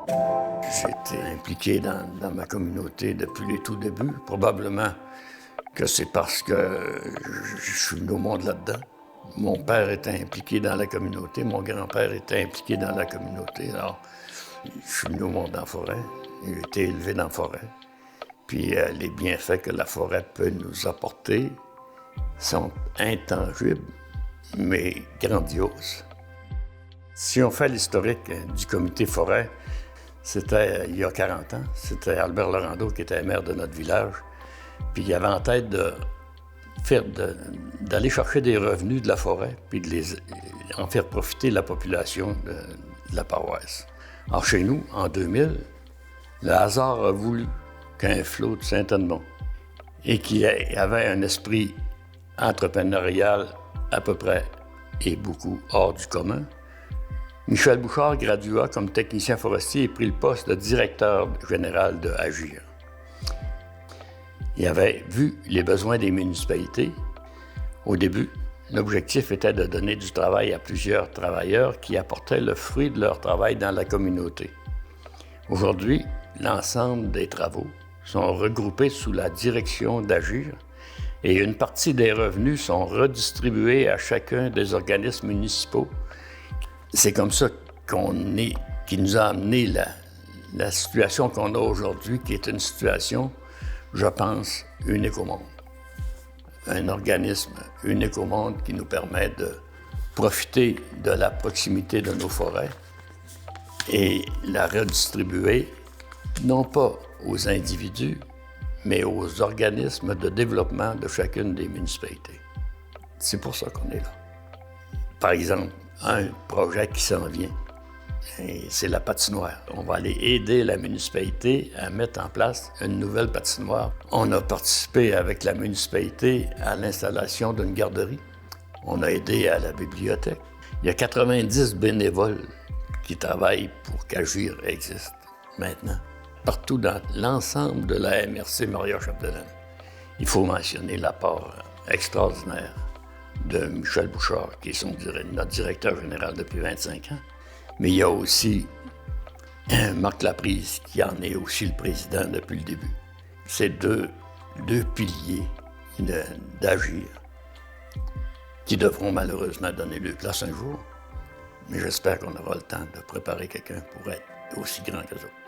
J'ai été impliqué dans ma communauté depuis les tout débuts. Probablement que c'est parce que je suis venu au monde là-dedans. Mon père était impliqué dans la communauté, mon grand-père était impliqué dans la communauté. Alors, je suis venu au monde en forêt, j'ai été élevé dans la forêt. Puis les bienfaits que la forêt peut nous apporter sont intangibles, mais grandioses. Si on fait l'historique du comité forêt, c'était il y a 40 ans. C'était Albert Laurendeau qui était maire de notre village. Puis il avait en tête d'aller chercher des revenus de la forêt, puis en faire profiter la population de la paroisse. Alors chez nous, en 2000, le hasard a voulu qu'un flot de Saint-Edmond, et qui avait un esprit entrepreneurial à peu près et beaucoup hors du commun, Michel Bouchard gradua comme technicien forestier et prit le poste de directeur général de Agir. Il avait vu les besoins des municipalités. Au début, l'objectif était de donner du travail à plusieurs travailleurs qui apportaient le fruit de leur travail dans la communauté. Aujourd'hui, l'ensemble des travaux sont regroupés sous la direction d'Agir et une partie des revenus sont redistribués à chacun des organismes municipaux. C'est comme ça qui nous a amené la situation qu'on a aujourd'hui, qui est une situation, je pense, unique au monde. Un organisme unique au monde qui nous permet de profiter de la proximité de nos forêts et la redistribuer, non pas aux individus, mais aux organismes de développement de chacune des municipalités. C'est pour ça qu'on est là. Par exemple, un projet qui s'en vient, c'est la patinoire. On va aller aider la municipalité à mettre en place une nouvelle patinoire. On a participé avec la municipalité à l'installation d'une garderie. On a aidé à la bibliothèque. Il y a 90 bénévoles qui travaillent pour qu'Agir existe maintenant, partout dans l'ensemble de la MRC Maria-Chapdelaine. Il faut mentionner l'apport extraordinaire de Michel Bouchard, qui est notre directeur général depuis 25 ans. Mais il y a aussi Marc Laprise, qui en est aussi le président depuis le début. C'est deux piliers d'Agir qui devront malheureusement donner leur place un jour. Mais j'espère qu'on aura le temps de préparer quelqu'un pour être aussi grand qu'eux autres.